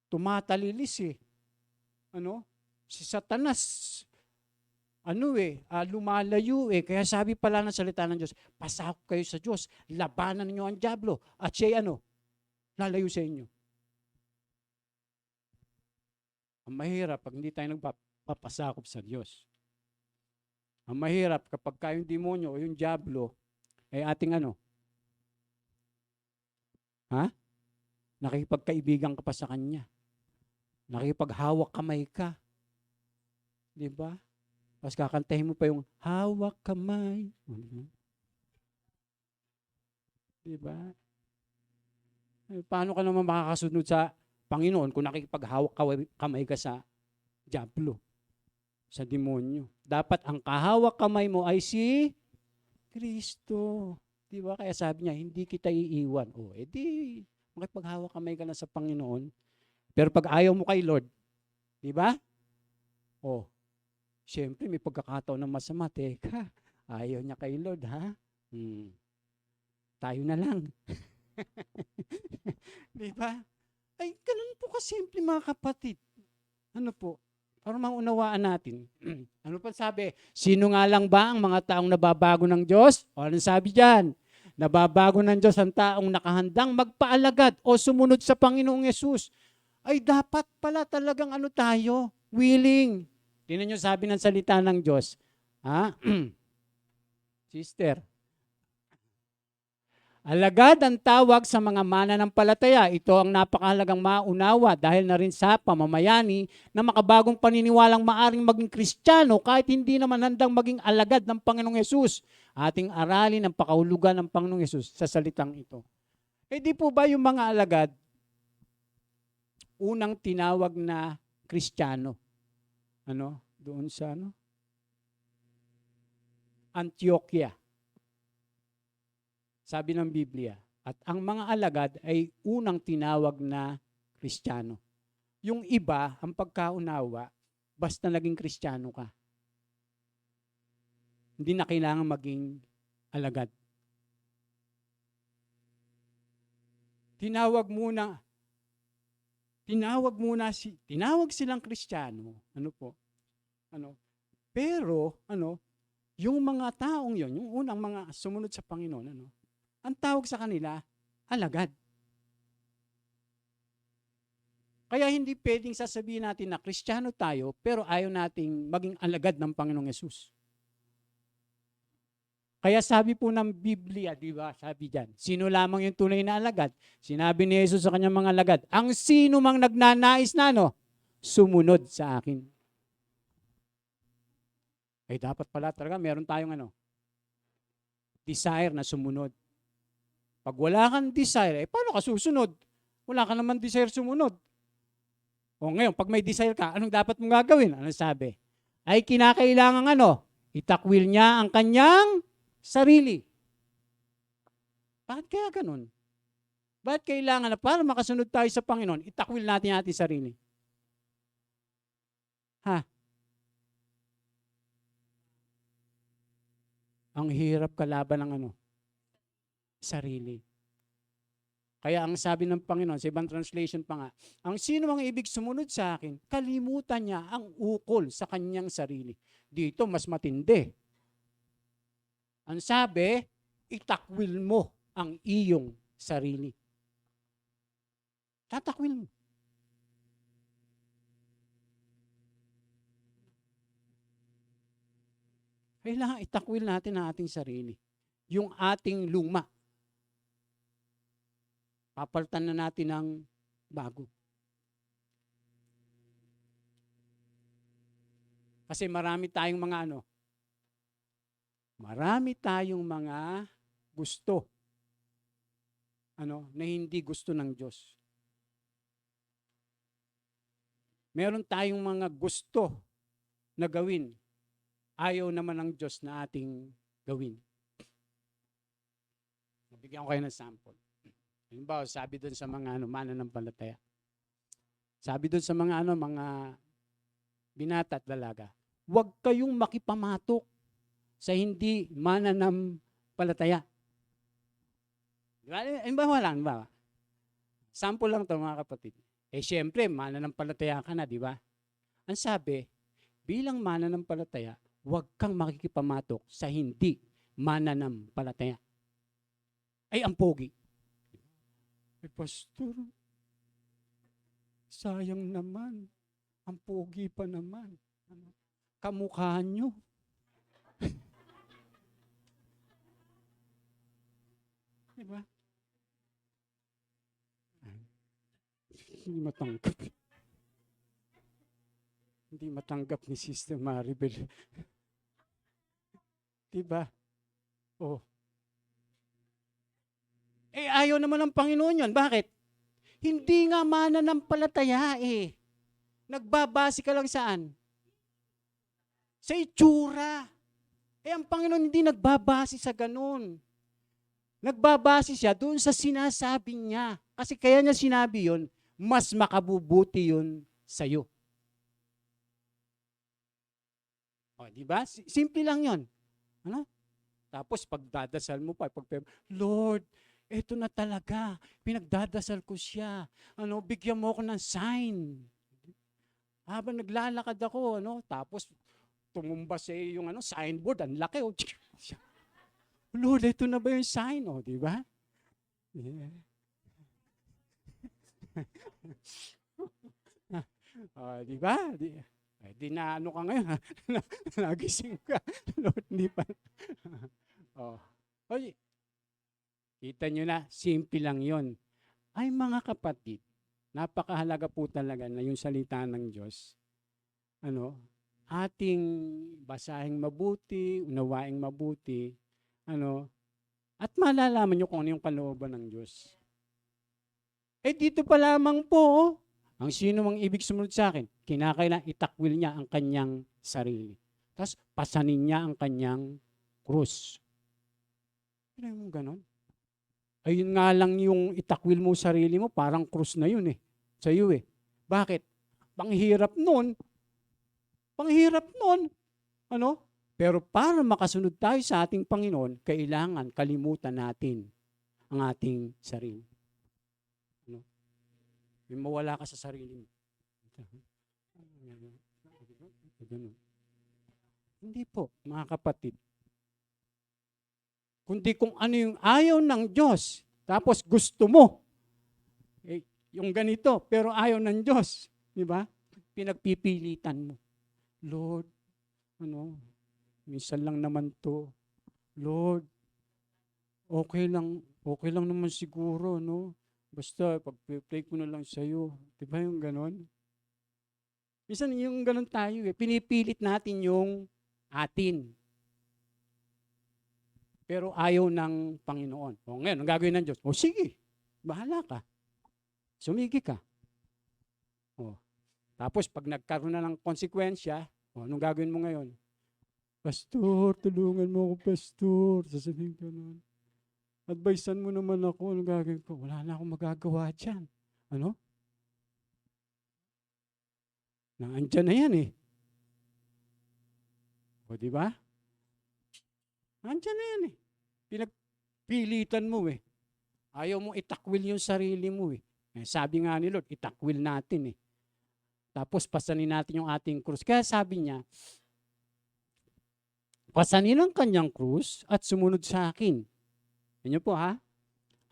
tumatalilis si Satanas, lumalayo Kaya sabi pala ng salita ng Diyos, pasakop kayo sa Diyos, labanan niyo ang dyablo, at siya lalayo sa inyo. Ang mahirap pag hindi tayo nagpapasakop sa Diyos. Ang mahirap kapag kayong demonyo o yung dyablo, ay ating nakikipagkaibigan ka pa sa kanya. Nakikipaghawak kamay ka. Diba? Tapos kakantahin mo pa yung hawak kamay. Diba? Paano ka naman makakasunod sa Panginoon kung nakikipaghawak kamay ka sa dyablo, sa demonyo? Dapat ang kahawak kamay mo ay si Kristo. Diba? Kaya sabi niya, hindi kita iiwan. Edi, makipaghawak kamay ka na sa Panginoon. Pero pag ayaw mo kay Lord, diba? Siyempre, may pagkakataon ng masama. Teka, ayaw niya kay Lord, tayo na lang. Diba? Ay, ganun po kasimple mga kapatid. Para maunawaan natin. Ano pa sabi? Sino nga lang ba ang mga taong nababago ng Diyos? Ano sabi dyan? Nababago ng Diyos ang taong nakahandang magpaalagad o sumunod sa Panginoong Yesus. Ay dapat pala talagang tayo, willing. Tingnan nyo sabi ng salita ng Diyos. Sister, alagad ang tawag sa mga mananampalataya. Ito ang napakahalagang maunawa dahil na rin sa pamamayani na makabagong paniniwalang maaring maging Kristiyano kahit hindi naman handang maging alagad ng Panginoong Yesus. Ating aralin ang pakahulugan ng Panginoong Yesus sa salitang ito. Di po ba yung mga alagad, unang tinawag na Kristiyano? Doon sa Antioquia. Sabi ng Biblia. At ang mga alagad ay unang tinawag na Kristiyano. Yung iba, ang pagkaunawa, basta naging Kristiyano ka. Hindi na kailangan maging alagad. Tinawag silang Kristiyano. Pero, yung mga taong yon, yung unang mga sumunod sa Panginoon, ang tawag sa kanila, alagad. Kaya hindi pwedeng sasabihin natin na Kristiyano tayo, pero ayaw nating maging alagad ng Panginoong Yesus. Kaya sabi po ng Biblia, di ba, sabi diyan, sino lamang yung tunay na alagad? Sinabi ni Jesus sa kanyang mga alagad, ang sino mang nagnanais na, sumunod sa akin. Ay dapat pala talaga meron tayong desire na sumunod. Pag wala kang desire, paano ka susunod? Wala ka naman desire sumunod. O ngayon, pag may desire ka, anong dapat mong gagawin? Ano sabi? Ay kinakailangan itakwil niya ang kanyang sarili. Bakit kaya ganun? Bakit kailangan na para makasunod tayo sa Panginoon, itakwil natin ating sarili? Ang hirap kalaban ng sarili. Kaya ang sabi ng Panginoon, sa ibang translation pa nga, ang sino mang ibig sumunod sa akin, kalimutan niya ang ukol sa kanyang sarili. Dito, mas matindi. Ang sabi, itakwil mo ang iyong sarili. Tatakwil mo. Kailangan itakwil natin ang ating sarili. Yung ating luma. Papalitan na natin ng bago. Kasi marami tayong mga gusto na hindi gusto ng Diyos. Meron tayong mga gusto na gawin. Ayaw naman ng Diyos na ating gawin. Nabigyan ko kayo ng sample. Halimbawa, sabi doon sa mga mananampalataya. Sabi doon sa mga mga binata at dalaga, huwag kayong makipamatok sa hindi mananampalataya. Diba? Halimbawa lang, ba? Sample lang to mga kapatid. Siyempre, mananampalataya ka na, di ba? Ang sabi, bilang mananampalataya, huwag kang makikipamatok sa hindi mananampalataya. Ay, ang pogi. Ay, pastor, sayang naman. Ang pogi pa naman. Kamukha nyo. Diba? Hindi matanggap. Hindi matanggap ni Sister Maribel. Diba? Oh. Ayaw naman ng Panginoon yan. Bakit? Hindi nga mananampalataya Nagbabase ka lang saan? Sa itsura. Ang Panginoon hindi nagbabase sa ganun. Nagbabase siya doon sa sinasabi niya. Kasi kaya niya sinabi yon, mas makabubuti yun sa'yo. Di ba? Simple lang yon. Tapos pagdadasal mo pa, Lord, eto na talaga, pinagdadasal ko siya. Bigyan mo ako ng sign. Habang naglalakad ako, tapos tumumba sa yung signboard, ang laki. Lord, eto na ba yung sign? Di ba? Yeah. Di ba? Di na ka ngayon, nagising ka. Lord, hindi pa. Kita nyo na, simple lang yon. Ay mga kapatid, napakahalaga po talaga na yung salita ng Diyos, ating basahin mabuti, unawaing mabuti, at malalaman nyo kung ano yung kalooban ng Diyos. Dito pa lamang po, ang sino mang ibig sumunod sa akin, kinakailangan itakwil niya ang kanyang sarili. Tapos pasanin niya ang kanyang krus. Ano yung ganon? Ayun nga lang yung itakwil mo sarili mo, parang krus na yun sa iyo Bakit? Panghirap nun. Pero para makasunod tayo sa ating Panginoon, kailangan kalimutan natin ang ating sarili. Yung mawala ka sa sarili mo. Hindi po, mga kapatid. Kundi kung ano yung ayaw ng Diyos, tapos gusto mo, yung ganito, pero ayaw ng Diyos. Di ba? Pinagpipilitan mo. Lord, minsan lang naman to. Lord, okay lang naman siguro, no? Basta, pag-pray ko na lang sa'yo. Di ba yung ganon? Minsan yung ganon tayo, pinipilit natin yung atin. Pero ayaw ng Panginoon. O ngayon, ang gagawin ng Diyos, sige, bahala ka. Sumigi ka. Tapos, pag nagkaroon na ng konsekwensya, anong gagawin mo ngayon? Pastor, tulungan mo ako, Pastor. Sasabihin ka nun. Advisean mo naman ako, anong gagawin ko? Wala na akong magagawa dyan. Andyan na yan eh. O, di ba? Andyan na yan eh. Pinagpilitan mo eh. Ayaw mo itakwil yung sarili mo eh. Sabi nga ni Lord, itakwil natin eh. Tapos pasanin natin yung ating krus. Kaya sabi niya, pasanin ang kanyang krus at sumunod sa akin. Yan po ha.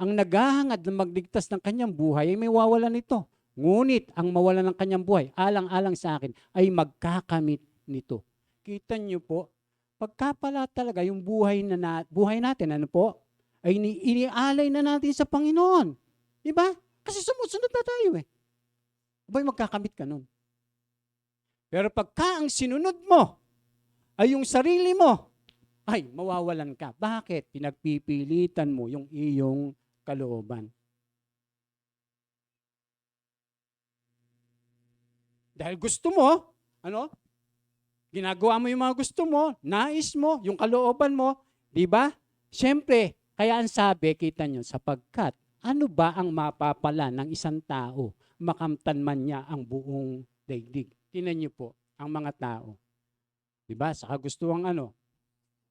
Ang naghahangad na magligtas ng kanyang buhay ay may wawalan nito. Ngunit ang mawalan ng kanyang buhay, alang-alang sa akin, ay magkakamit nito. Kita niyo po, pagka pala talaga yung buhay natin, ay inialay na natin sa Panginoon. Di ba? Kasi sumusunod na tayo eh. Abay, magkakamit ka nun. Pero pagka ang sinunod mo ay yung sarili mo, ay mawawalan ka. Bakit? Pinagpipilitan mo yung iyong kalooban. Dahil gusto mo, ginagawa mo yung mga gusto mo, nais mo, yung kalooban mo, di ba? Siyempre, kaya ang sabi, kita nyo, sapagkat ano ba ang mapapala ng isang tao, makamtan man niya ang buong daigdig. Tingnan niyo po, ang mga tao. Di ba? Sa kagustuhang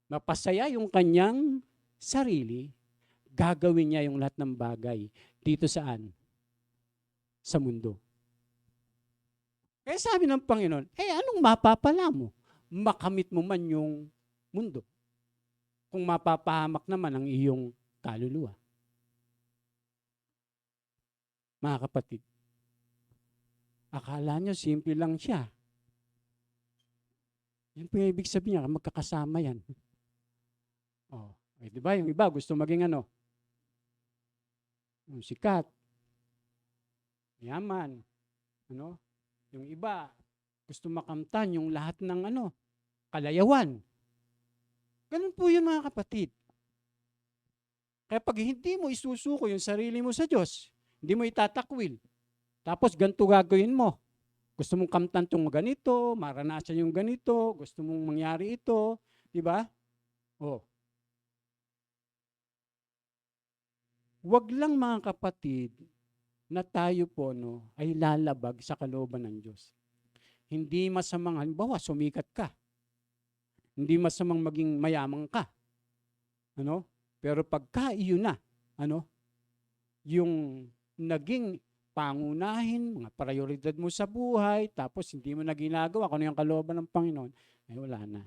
mapasaya yung kanyang sarili, gagawin niya yung lahat ng bagay. Dito saan? Sa mundo. Kaya sabi ng Panginoon, anong mapapala mo? Makamit mo man yung mundo. Kung mapapahamak naman ang iyong kaluluwa. Mga kapatid, akala nyo simple lang siya. Yan po yung ibig sabihin niya, magkakasama yan. Di ba? Yung iba gusto maging sikat, yaman, yung iba gusto makamtan yung lahat ng kalayawan. Ganun po yun mga kapatid. Kaya pag hindi mo isusuko yung sarili mo sa Diyos, hindi mo itatakwil, tapos ganito gagawin mo. Gusto mong kamtan itong ganito, maranasan yung ganito, gusto mong mangyari ito, di ba? Wag lang mga kapatid na tayo po ay lalabag sa kalooban ng Diyos. Hindi masamang, halimbawa, sumikat ka. Hindi masamang maging mayaman ka. Pero pagka iyon na, yung naging pangunahin, mga prioridad mo sa buhay, tapos hindi mo na ginagawa kung ano yung kalooban ng Panginoon, wala na.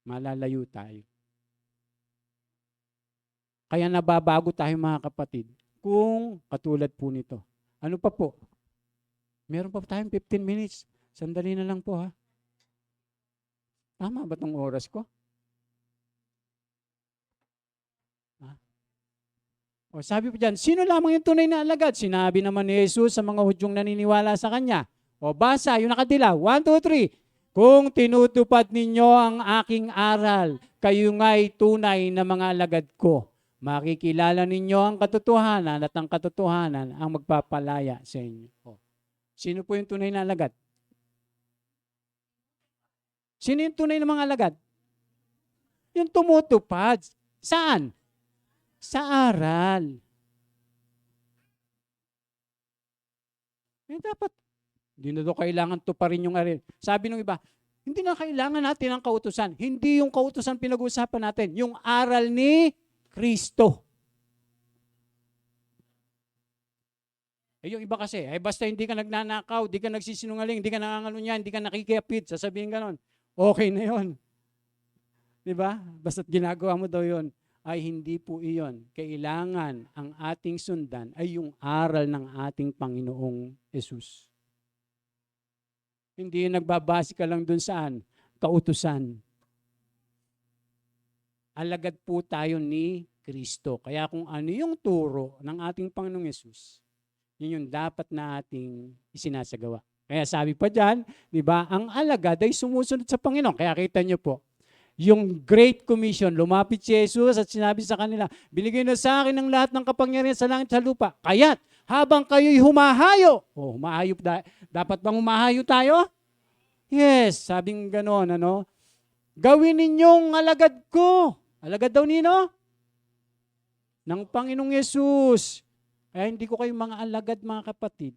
Malalayo tayo. Kaya nababago tayo mga kapatid kung katulad po nito. Ano pa po? Meron pa tayong 15 minutes. Sandali na lang po ha. Tama ba itong oras ko? Sabi po dyan, sino lamang yung tunay na alagad? Sinabi naman ni Jesus sa mga Hudyong naniniwala sa Kanya. Basa, yung nakadilaw. 1, 2, 3. Kung tinutupad ninyo ang aking aral, kayo nga'y tunay na mga alagad ko. Makikilala ninyo ang katotohanan at ang katotohanan ang magpapalaya sa inyo. Sino po yung tunay na alagad? Sino yung tunay na mga alagad? Yung tumutupad. Saan? Sa aral. Dapat, hindi na daw kailangan tuparin yung aral. Sabi ng iba, hindi na kailangan natin ang kautusan. Hindi yung kautusan pinag-uusapan natin. Yung aral ni Kristo. Eh yung iba kasi, basta hindi ka nagnanakaw, hindi ka nagsisinungaling, hindi ka nangangalunya, hindi ka nakikiapid, sasabihin ganon, okay na yon. Di ba? Basta't ginagawa mo daw yon, ay hindi po iyon. Kailangan ang ating sundan ay yung aral ng ating Panginoong Yesus. Hindi nagbabase ka lang dun saan? Kautusan. Alagad po tayo ni Kristo. Kaya kung ano yung turo ng ating Panginoong Yesus, yun yung dapat na ating isinasagawa. Kaya sabi pa dyan, di ba, ang alagad ay sumusunod sa Panginoon. Kaya kita nyo po, yung Great Commission, lumapit si Jesus at sinabi sa kanila, binigay na sa akin ang lahat ng kapangyarihan sa langit at sa lupa. Kaya't habang kayo'y humahayo, humahayo, dapat bang humahayo tayo? Yes, sabing gano'n, ano? Gawin ninyong alagad ko. Alagad daw nino? Ng Panginoong Yesus. Kaya hindi ko kayo mga alagad, mga kapatid.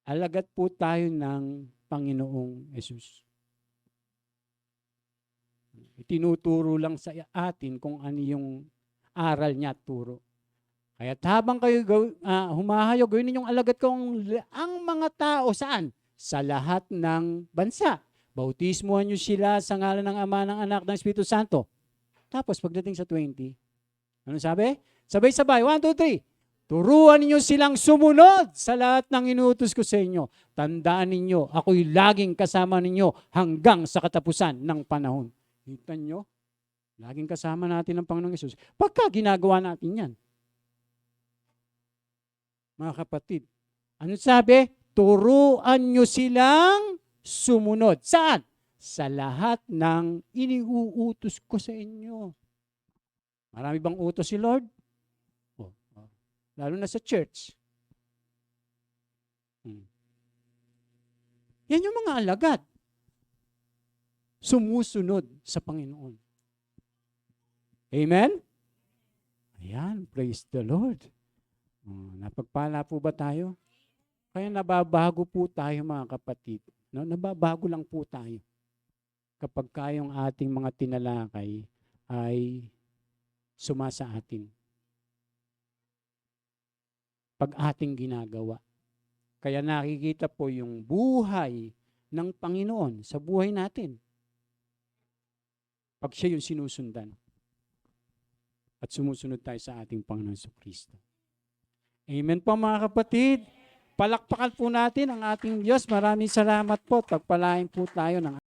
Alagad po tayo ng Panginoong Yesus. Tinuturo lang sa atin kung ano yung aral niya at turo. Kaya habang kayo humahayo, gawin ninyong alagad ko ang mga tao saan? Sa lahat ng bansa. Bautismuhan niyo sila sa ngalan ng Ama, ng Anak, ng Espiritu Santo. Tapos pagdating sa 20, ano sabi? Sabay-sabay, 1, 2, 3. Turuan ninyo silang sumunod sa lahat ng inuutos ko sa inyo. Tandaan ninyo, ako'y laging kasama ninyo hanggang sa katapusan ng panahon. Kita nyo? Laging kasama natin ang Panginoong Yesus. Pagka ginagawa natin yan. Mga kapatid, ano sabi? Turuan nyo silang sumunod. Saan? Sa lahat ng iniuutos ko sa inyo. Marami bang utos si Lord? Lalo na sa church. Yan yung mga alagad. Sumusunod sa Panginoon. Amen? Ayan, praise the Lord. Napagpala po ba tayo? Kaya nababago po tayo, mga kapatid. No? Nababago lang po tayo. Kapag kayong ating mga tinalakay ay sumasa atin. Pag ating ginagawa. Kaya nakikita po yung buhay ng Panginoon sa buhay natin. Pag siya yung sinusundan. At sumusunod tayo sa ating Panginoon Kristo. Amen po, mga kapatid. Palakpakan po natin ang ating Diyos. Maraming salamat po. Pagpalain po tayo ng